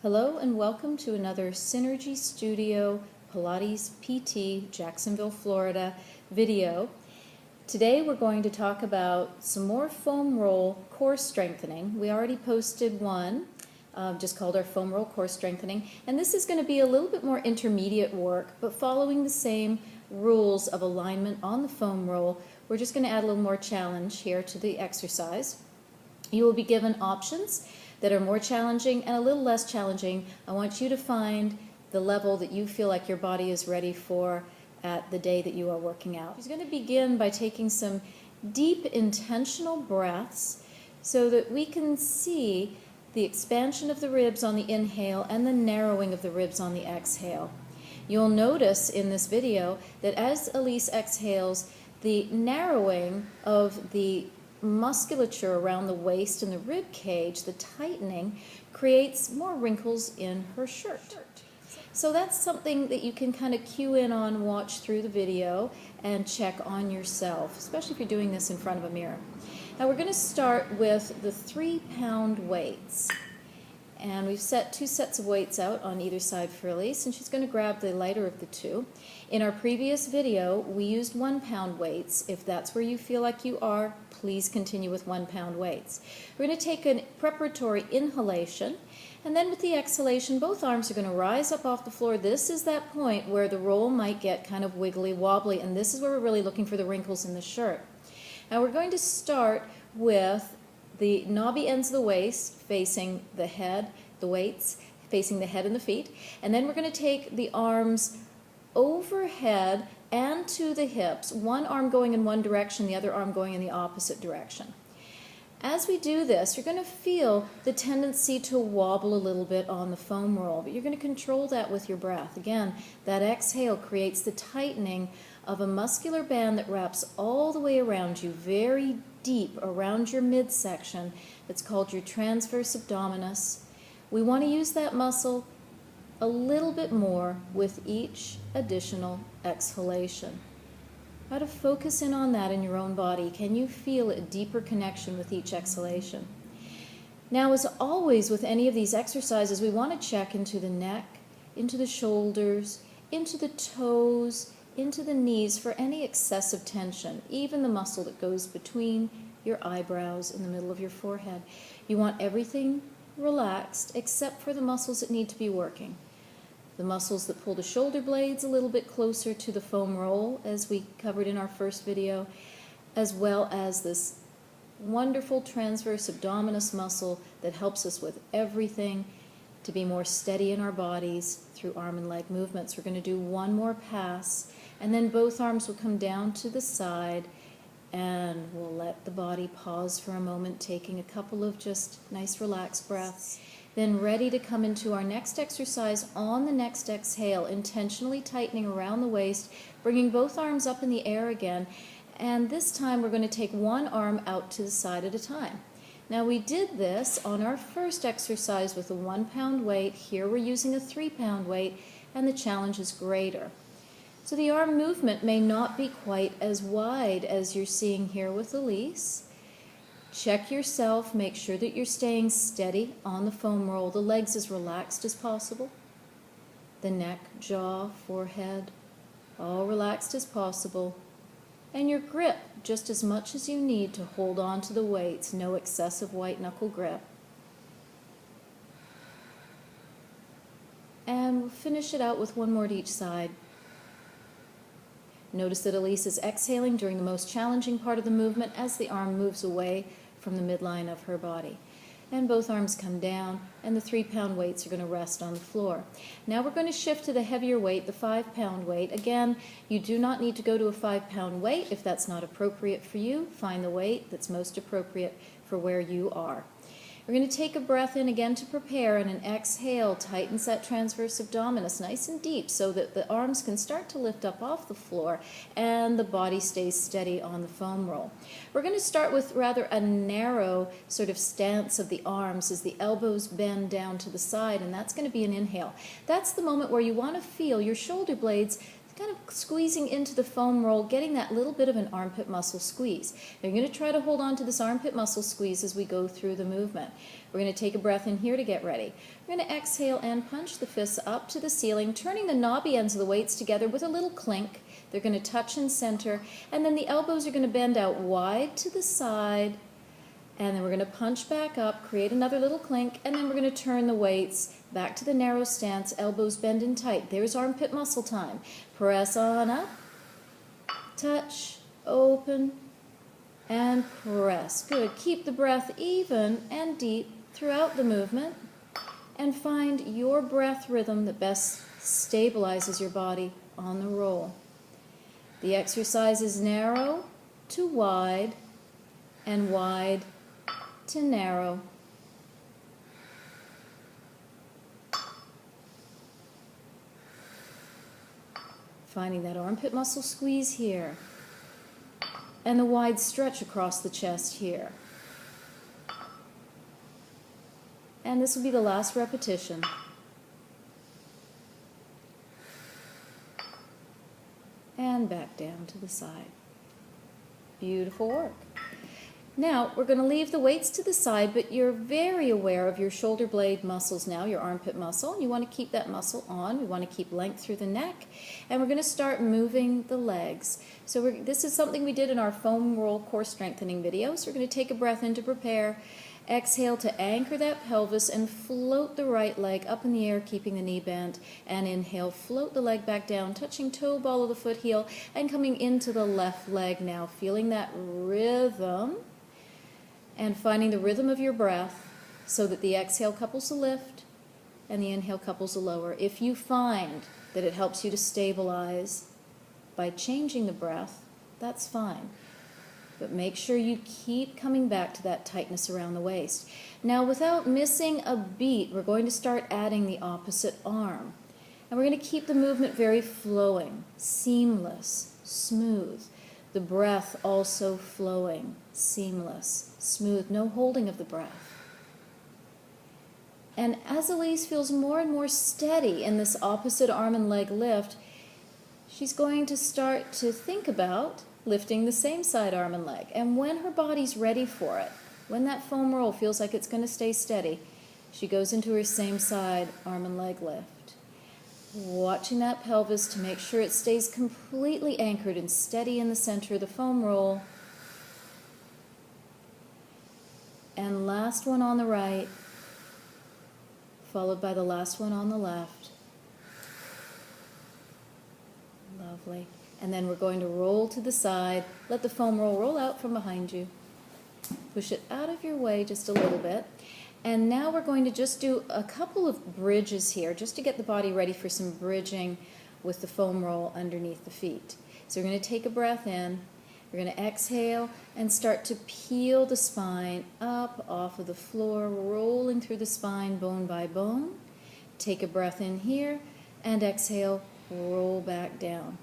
Hello and welcome to another Synergy Studio Pilates PT Jacksonville, Florida video. Today we're going to talk about some more foam roll core strengthening. We already posted one just called our foam roll core strengthening, and this is going to be a little bit more intermediate work, but following the same rules of alignment on the foam roll. We're just going to add a little more challenge here to the exercise. You will be given options that are more challenging and a little less challenging. I want you to find the level that you feel like your body is ready for at the day that you are working out. He's going to begin by taking some deep intentional breaths so that we can see the expansion of the ribs on the inhale and the narrowing of the ribs on the exhale. You'll notice in this video that as Elise exhales, the narrowing of the musculature around the waist and the rib cage, the tightening, creates more wrinkles in her shirt. So that's something that you can kind of cue in on, watch through the video, and check on yourself, especially if you're doing this in front of a mirror. Now we're going to start with the 3-pound weights. And we've set 2 sets of weights out on either side for Elise, and she's going to grab the lighter of the 2. In our previous video, we used 1-pound weights. If that's where you feel like you are, please continue with 1-pound weights. We're going to take a preparatory inhalation, and then with the exhalation, both arms are going to rise up off the floor. This is that point where the roll might get kind of wiggly wobbly, and this is where we're really looking for the wrinkles in the shirt. Now we're going to start with the knobby ends of the waist facing the head, the weights facing the head and the feet. And then we're going to take the arms overhead and to the hips, one arm going in one direction, the other arm going in the opposite direction. As we do this, you're going to feel the tendency to wobble a little bit on the foam roll, but you're going to control that with your breath. Again, that exhale creates the tightening of a muscular band that wraps all the way around you, very deep around your midsection. That's called your transverse abdominis. We want to use that muscle a little bit more with each additional exhalation. Try to focus in on that in your own body. Can you feel a deeper connection with each exhalation? Now, as always with any of these exercises, we want to check into the neck, into the shoulders, into the toes, into the knees for any excessive tension, even the muscle that goes between your eyebrows in the middle of your forehead. You want everything relaxed except for the muscles that need to be working. The muscles that pull the shoulder blades a little bit closer to the foam roll, as we covered in our first video, as well as this wonderful transverse abdominis muscle that helps us with everything to be more steady in our bodies through arm and leg movements. We're going to do one more pass, and then both arms will come down to the side, and we'll let the body pause for a moment, taking a couple of just nice relaxed breaths. Then ready to come into our next exercise on the next exhale, intentionally tightening around the waist, bringing both arms up in the air again, and this time we're going to take one arm out to the side at a time. Now we did this on our first exercise with a 1-pound weight. Here we're using a 3-pound weight, and the challenge is greater. So the arm movement may not be quite as wide as you're seeing here with Elise. Check yourself, make sure that you're staying steady on the foam roll, the legs as relaxed as possible, the neck, jaw, forehead, all relaxed as possible, and your grip just as much as you need to hold on to the weights, no excessive white knuckle grip. And we'll finish it out with one more to each side. Notice that Elise is exhaling during the most challenging part of the movement as the arm moves away from the midline of her body. And both arms come down, and the 3-pound weights are going to rest on the floor. Now we're going to shift to the heavier weight, the 5-pound weight. Again, you do not need to go to a 5-pound weight if that's not appropriate for you. Find the weight that's most appropriate for where you are. We're going to take a breath in again to prepare, and an exhale tightens that transverse abdominis nice and deep so that the arms can start to lift up off the floor and the body stays steady on the foam roll. We're going to start with rather a narrow sort of stance of the arms as the elbows bend down to the side, and that's going to be an inhale. That's the moment where you want to feel your shoulder blades kind of squeezing into the foam roll, getting that little bit of an armpit muscle squeeze. Now you're going to try to hold on to this armpit muscle squeeze as we go through the movement. We're going to take a breath in here to get ready. We're going to exhale and punch the fists up to the ceiling, turning the knobby ends of the weights together with a little clink. They're going to touch and center, and then the elbows are going to bend out wide to the side, and then we're going to punch back up, create another little clink, and then we're going to turn the weights back to the narrow stance, elbows bend in tight. There's armpit muscle time. Press on up, touch, open, and press. Good. Keep the breath even and deep throughout the movement, and find your breath rhythm that best stabilizes your body on the roll. The exercise is narrow to wide and wide to narrow. Finding that armpit muscle squeeze here and the wide stretch across the chest here. And this will be the last repetition. And back down to the side. Beautiful work. Now, we're going to leave the weights to the side, but you're very aware of your shoulder blade muscles now, your armpit muscle. You want to keep that muscle on. We want to keep length through the neck. And we're going to start moving the legs. So this is something we did in our foam roll core strengthening video. So we're going to take a breath in to prepare. Exhale to anchor that pelvis and float the right leg up in the air, keeping the knee bent. And inhale, float the leg back down, touching toe ball of the foot heel, and coming into the left leg now, feeling that rhythm. And finding the rhythm of your breath so that the exhale couples the lift and the inhale couples the lower. If you find that it helps you to stabilize by changing the breath, that's fine. But make sure you keep coming back to that tightness around the waist. Now, without missing a beat, we're going to start adding the opposite arm. And we're going to keep the movement very flowing, seamless, smooth. The breath also flowing, seamless, smooth, no holding of the breath. And as Elise feels more and more steady in this opposite arm and leg lift, she's going to start to think about lifting the same side arm and leg. And when her body's ready for it, when that foam roll feels like it's going to stay steady, she goes into her same side arm and leg lift. Watching that pelvis to make sure it stays completely anchored and steady in the center of the foam roll. And last one on the right, followed by the last one on the left. Lovely. And then we're going to roll to the side. Let the foam roll out from behind you. Push it out of your way just a little bit. And now we're going to just do a couple of bridges here, just to get the body ready for some bridging with the foam roll underneath the feet. So we're going to take a breath in. We're going to exhale and start to peel the spine up off of the floor, rolling through the spine bone by bone. Take a breath in here and exhale, roll back down.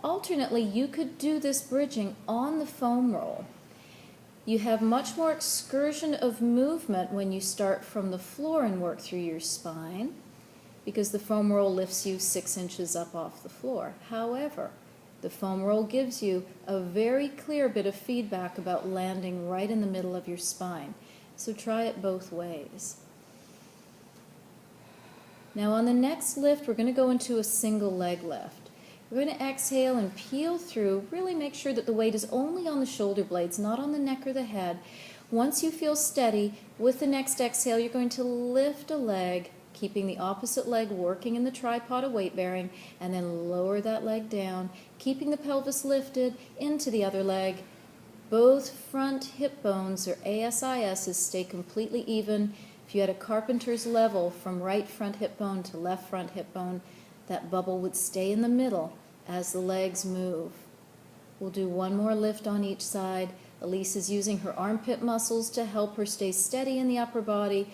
Alternately, you could do this bridging on the foam roll. You have much more excursion of movement when you start from the floor and work through your spine, because the foam roll lifts you 6 inches up off the floor. However, the foam roll gives you a very clear bit of feedback about landing right in the middle of your spine. So try it both ways. Now on the next lift, we're going to go into a single leg lift. We're going to exhale and peel through. Really make sure that the weight is only on the shoulder blades, not on the neck or the head. Once you feel steady, with the next exhale, you're going to lift a leg, keeping the opposite leg working in the tripod of weight bearing, and then lower that leg down, keeping the pelvis lifted into the other leg. Both front hip bones, or ASISs, stay completely even. If you had a carpenter's level from right front hip bone to left front hip bone, that bubble would stay in the middle as the legs move. We'll do one more lift on each side. Elise is using her armpit muscles to help her stay steady in the upper body.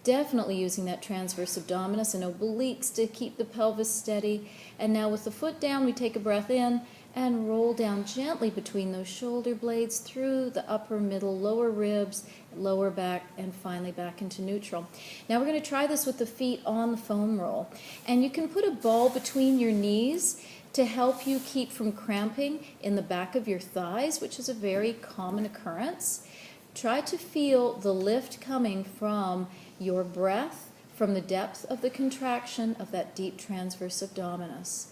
Definitely using that transverse abdominis and obliques to keep the pelvis steady. And now with the foot down, we take a breath in and roll down gently between those shoulder blades through the upper, middle, lower ribs, lower back, and finally back into neutral. Now we're going to try this with the feet on the foam roll. And you can put a ball between your knees to help you keep from cramping in the back of your thighs, which is a very common occurrence. Try to feel the lift coming from your breath, from the depth of the contraction of that deep transverse abdominis.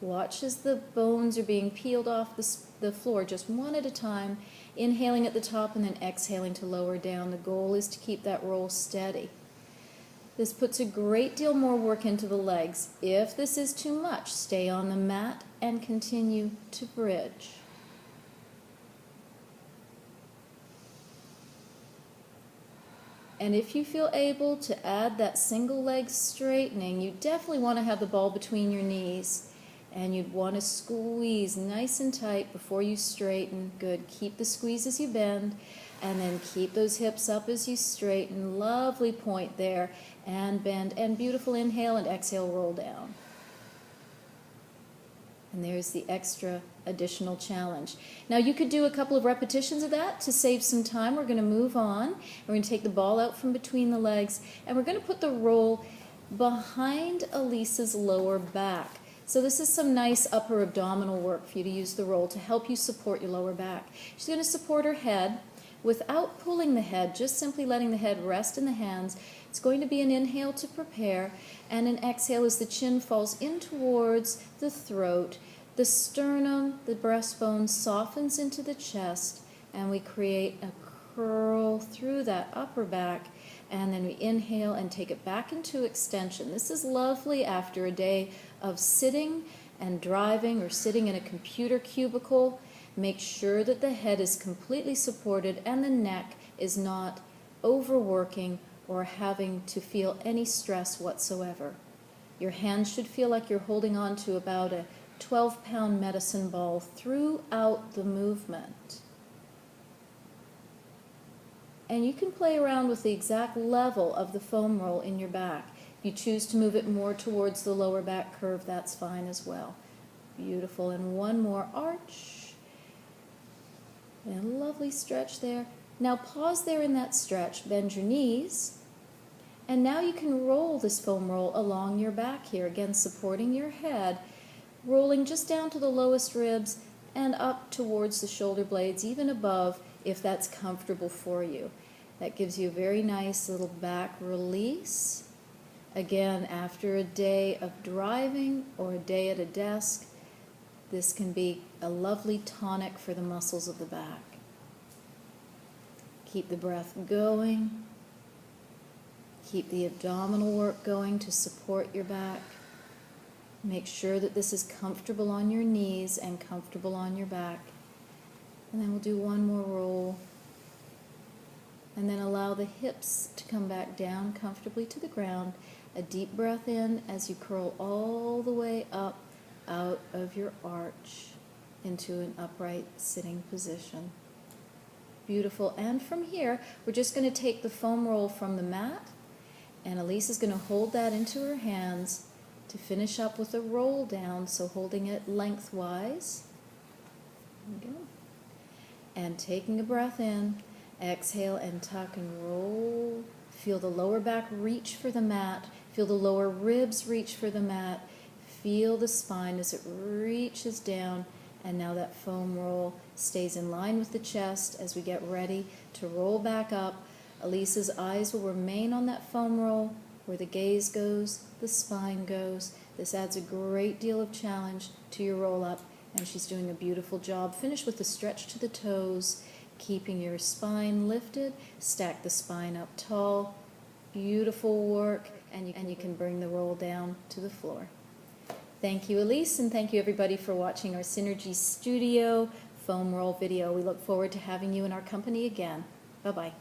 Watch as the bones are being peeled off the floor just one at a time, inhaling at the top and then exhaling to lower down. The goal is to keep that roll steady. This puts a great deal more work into the legs. If this is too much, stay on the mat and continue to bridge. And if you feel able to add that single leg straightening, you definitely want to have the ball between your knees. And you'd want to squeeze nice and tight before you straighten. Good. Keep the squeeze as you bend. And then keep those hips up as you straighten. Lovely point there. And bend. And beautiful inhale and exhale, roll down. And there's the extra additional challenge. Now you could do a couple of repetitions of that to save some time. We're going to move on. We're going to take the ball out from between the legs. And we're going to put the roll behind Elisa's lower back. So this is some nice upper abdominal work for you to use the roll to help you support your lower back. She's going to support her head without pulling the head, just simply letting the head rest in the hands. It's going to be an inhale to prepare and an exhale as the chin falls in towards the throat. The sternum, the breastbone softens into the chest, and we create a curl through that upper back. And then we inhale and take it back into extension. This is lovely after a day of sitting and driving or sitting in a computer cubicle. Make sure that the head is completely supported and the neck is not overworking or having to feel any stress whatsoever. Your hands should feel like you're holding on to about a 12-pound medicine ball throughout the movement. And you can play around with the exact level of the foam roll in your back. If you choose to move it more towards the lower back curve, that's fine as well. Beautiful. And one more arch. And a lovely stretch there. Now pause there in that stretch. Bend your knees. And now you can roll this foam roll along your back here. Again, supporting your head. Rolling just down to the lowest ribs and up towards the shoulder blades, even above, if that's comfortable for you. That gives you a very nice little back release. Again, after a day of driving or a day at a desk, this can be a lovely tonic for the muscles of the back. Keep the breath going. Keep the abdominal work going to support your back. Make sure that this is comfortable on your knees and comfortable on your back. And then we'll do one more roll. And then allow the hips to come back down comfortably to the ground. A deep breath in as you curl all the way up out of your arch into an upright sitting position. Beautiful. And from here, we're just going to take the foam roll from the mat, and Elise is going to hold that into her hands to finish up with a roll down, so holding it lengthwise. There we go. And taking a breath in, exhale and tuck and roll. Feel the lower back reach for the mat. Feel the lower ribs reach for the mat. Feel the spine as it reaches down. And now that foam roll stays in line with the chest as we get ready to roll back up. Elisa's eyes will remain on that foam roll. Where the gaze goes, the spine goes. This adds a great deal of challenge to your roll up, and she's doing a beautiful job. Finish with the stretch to the toes, keeping your spine lifted. Stack the spine up tall. Beautiful work, and you can bring the roll down to the floor. Thank you, Elise, and thank you everybody for watching our Synergy Studio foam roll video. We look forward to having you in our company again. Bye-bye.